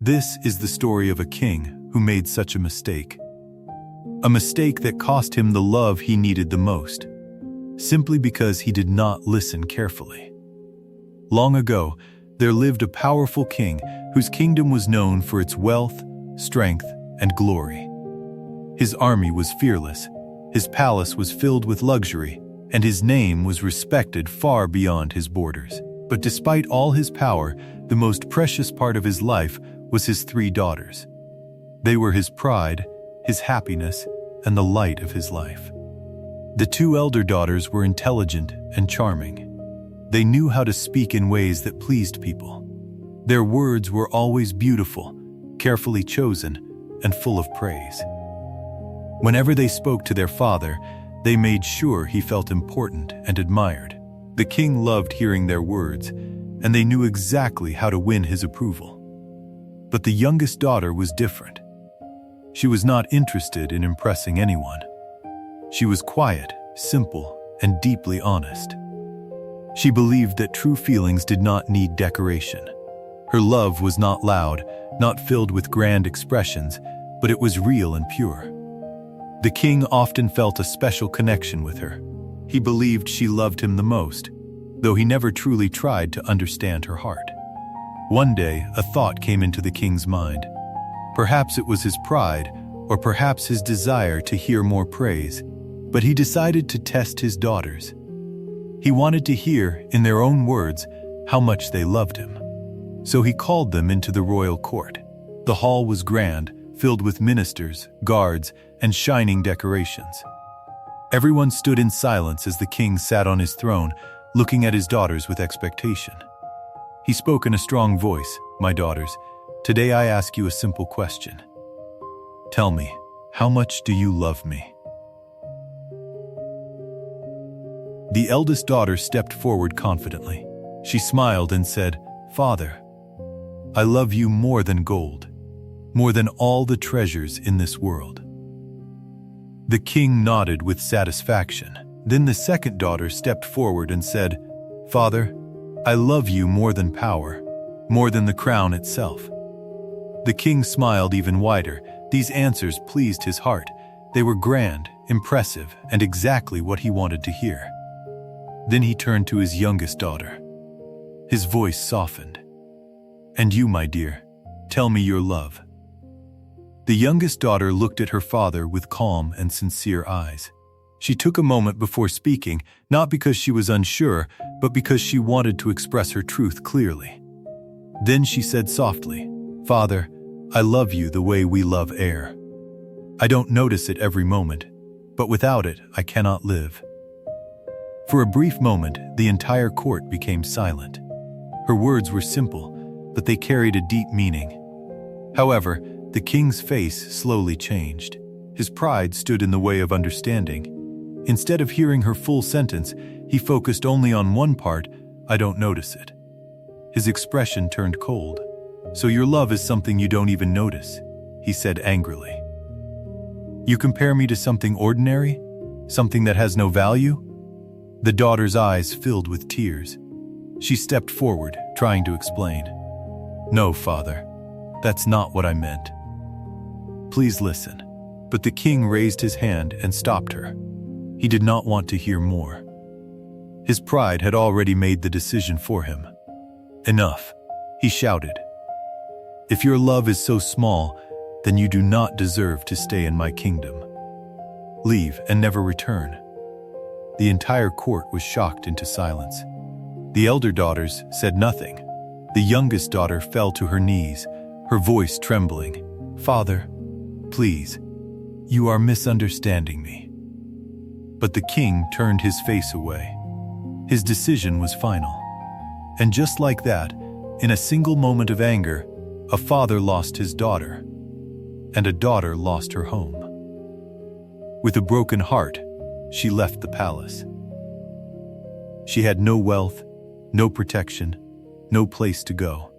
This is the story of a king who made such a mistake. A mistake that cost him the love he needed the most, simply because he did not listen carefully. Long ago, there lived a powerful king whose kingdom was known for its wealth, strength, and glory. His army was fearless, his palace was filled with luxury, and his name was respected far beyond his borders. But despite all his power, the most precious part of his life was his 3 daughters. They were his pride, his happiness, and the light of his life. The 2 elder daughters were intelligent and charming. They knew how to speak in ways that pleased people. Their words were always beautiful, carefully chosen, and full of praise. Whenever they spoke to their father, they made sure he felt important and admired. The king loved hearing their words, and they knew exactly how to win his approval. But the youngest daughter was different. She was not interested in impressing anyone. She was quiet, simple, and deeply honest. She believed that true feelings did not need decoration. Her love was not loud, not filled with grand expressions, but it was real and pure. The king often felt a special connection with her. He believed she loved him the most, though he never truly tried to understand her heart. One day, a thought came into the king's mind. Perhaps it was his pride, or perhaps his desire to hear more praise, but he decided to test his daughters. He wanted to hear, in their own words, how much they loved him. So he called them into the royal court. The hall was grand, filled with ministers, guards, and shining decorations. Everyone stood in silence as the king sat on his throne, looking at his daughters with expectation. He spoke in a strong voice, "My daughters, today I ask you a simple question. Tell me, how much do you love me?" The eldest daughter stepped forward confidently. She smiled and said, "Father, I love you more than gold, more than all the treasures in this world." The king nodded with satisfaction. Then the second daughter stepped forward and said, "Father, I love you more than power, more than the crown itself." The king smiled even wider. These answers pleased his heart. They were grand, impressive, and exactly what he wanted to hear. Then he turned to his youngest daughter. His voice softened. "And you, my dear, tell me your love." The youngest daughter looked at her father with calm and sincere eyes. She took a moment before speaking, not because she was unsure, but because she wanted to express her truth clearly. Then she said softly, "Father, I love you the way we love air. I don't notice it every moment, but without it, I cannot live." For a brief moment, the entire court became silent. Her words were simple, but they carried a deep meaning. However, the king's face slowly changed. His pride stood in the way of understanding. Instead of hearing her full sentence, he focused only on one part, "I don't notice it." His expression turned cold. "So your love is something you don't even notice," he said angrily. "You compare me to something ordinary? Something that has no value?" The daughter's eyes filled with tears. She stepped forward, trying to explain. "No, father, that's not what I meant. Please listen." But the king raised his hand and stopped her. He did not want to hear more. His pride had already made the decision for him. "Enough," he shouted. "If your love is so small, then you do not deserve to stay in my kingdom. Leave and never return." The entire court was shocked into silence. The elder daughters said nothing. The youngest daughter fell to her knees, her voice trembling. "Father, please, you are misunderstanding me." But the king turned his face away. His decision was final. And just like that, in a single moment of anger, a father lost his daughter, and a daughter lost her home. With a broken heart, she left the palace. She had no wealth, no protection, no place to go.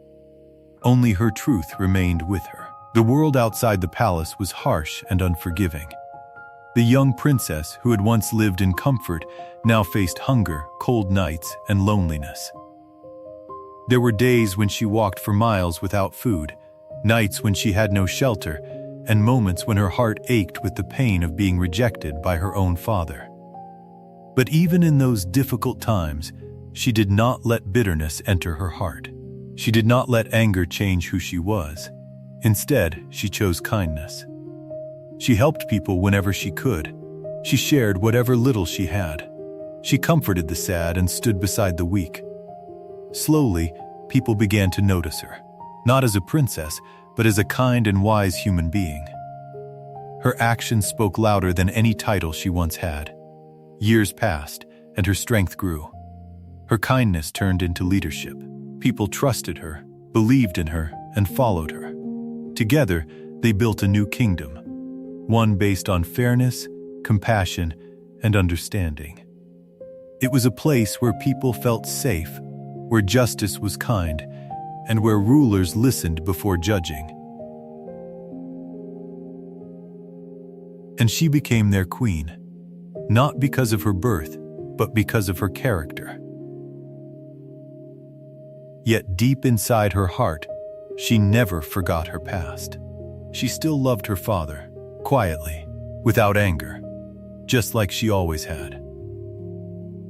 Only her truth remained with her. The world outside the palace was harsh and unforgiving. The young princess, who had once lived in comfort, now faced hunger, cold nights, and loneliness. There were days when she walked for miles without food, nights when she had no shelter, and moments when her heart ached with the pain of being rejected by her own father. But even in those difficult times, she did not let bitterness enter her heart. She did not let anger change who she was. Instead, she chose kindness. She helped people whenever she could. She shared whatever little she had. She comforted the sad and stood beside the weak. Slowly, people began to notice her, not as a princess, but as a kind and wise human being. Her actions spoke louder than any title she once had. Years passed, and her strength grew. Her kindness turned into leadership. People trusted her, believed in her, and followed her. Together, they built a new kingdom, one based on fairness, compassion, and understanding. It was a place where people felt safe, where justice was kind, and where rulers listened before judging. And she became their queen, not because of her birth, but because of her character. Yet deep inside her heart, she never forgot her past. She still loved her father, quietly, without anger, just like she always had.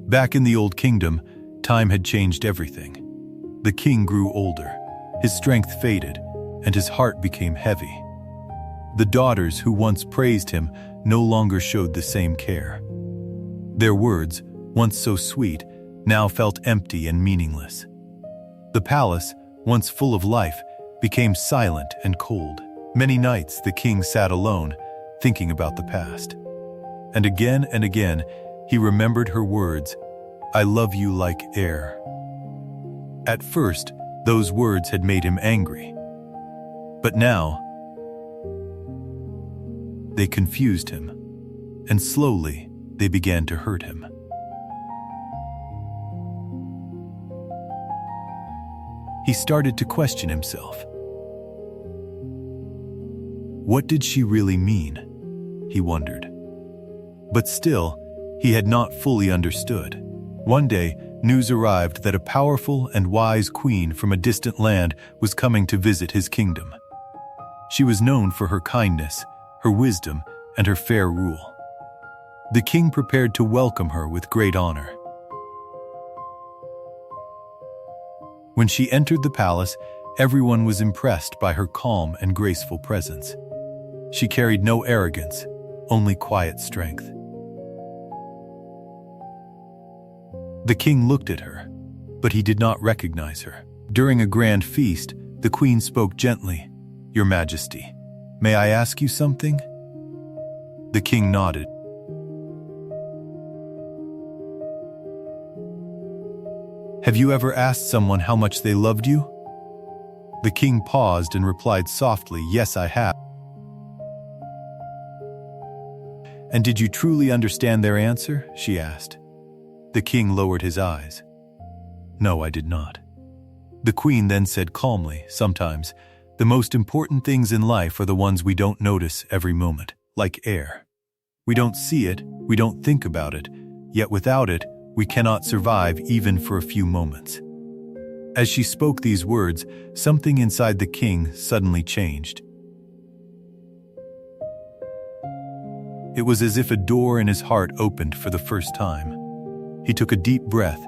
Back in the Old Kingdom, time had changed everything. The king grew older, his strength faded, and his heart became heavy. The daughters who once praised him no longer showed the same care. Their words, once so sweet, now felt empty and meaningless. The palace, once full of life, became silent and cold. Many nights the king sat alone, thinking about the past. And again, he remembered her words, "I love you like air." At first, those words had made him angry. But now, they confused him, and slowly they began to hurt him. He started to question himself. What did she really mean? He wondered. But still, he had not fully understood. One day, news arrived that a powerful and wise queen from a distant land was coming to visit his kingdom. She was known for her kindness, her wisdom, and her fair rule. The king prepared to welcome her with great honor. When she entered the palace, everyone was impressed by her calm and graceful presence. She carried no arrogance, only quiet strength. The king looked at her, but he did not recognize her. During a grand feast, the queen spoke gently, "Your Majesty, may I ask you something?" The king nodded. "Have you ever asked someone how much they loved you?" The king paused and replied softly, "Yes, I have." "And did you truly understand their answer?" she asked. The king lowered his eyes. "No, I did not." The queen then said calmly, "Sometimes, the most important things in life are the ones we don't notice every moment, like air. We don't see it, we don't think about it, yet without it, we cannot survive even for a few moments." As she spoke these words, something inside the king suddenly changed. It was as if a door in his heart opened for the first time. He took a deep breath,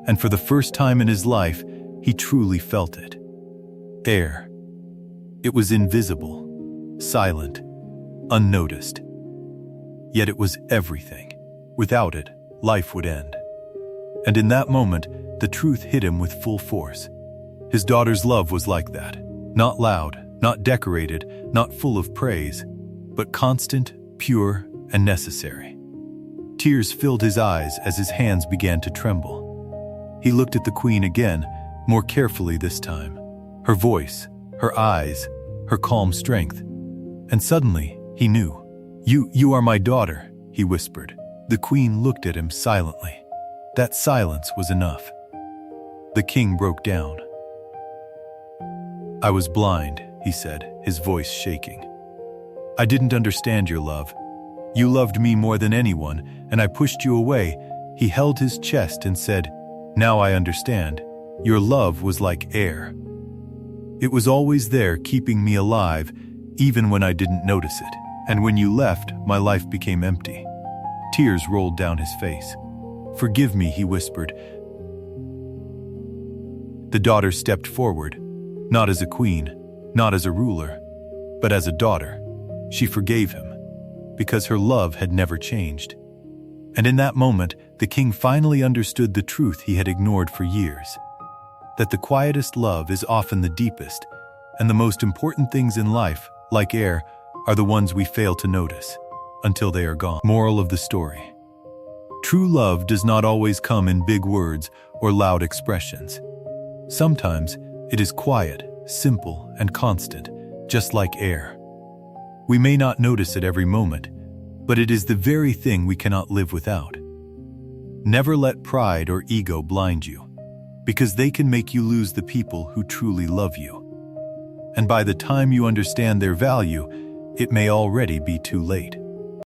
and for the first time in his life, he truly felt it. Air. It was invisible, silent, unnoticed. Yet it was everything. Without it, life would end. And in that moment, the truth hit him with full force. His daughter's love was like that. Not loud, not decorated, not full of praise, but constant, pure, and necessary. Tears filled his eyes as his hands began to tremble. He looked at the queen again, more carefully this time. Her voice, her eyes, her calm strength. And suddenly, he knew. You are my daughter," he whispered. The queen looked at him silently. That silence was enough. The king broke down. "I was blind," he said, his voice shaking. "I didn't understand your love. You loved me more than anyone, and I pushed you away." He held his chest and said, "Now I understand. Your love was like air." It was always there, keeping me alive, even when I didn't notice it. And when you left, my life became empty. Tears rolled down his face. "Forgive me," he whispered. The daughter stepped forward, not as a queen, not as a ruler, but as a daughter. She forgave him, because her love had never changed. And in that moment, the king finally understood the truth he had ignored for years. That the quietest love is often the deepest, and the most important things in life, like air, are the ones we fail to notice, until they are gone. Moral of the story: true love does not always come in big words or loud expressions. Sometimes it is quiet, simple, and constant, just like air. We may not notice it every moment, but it is the very thing we cannot live without. Never let pride or ego blind you, because they can make you lose the people who truly love you. And by the time you understand their value, it may already be too late.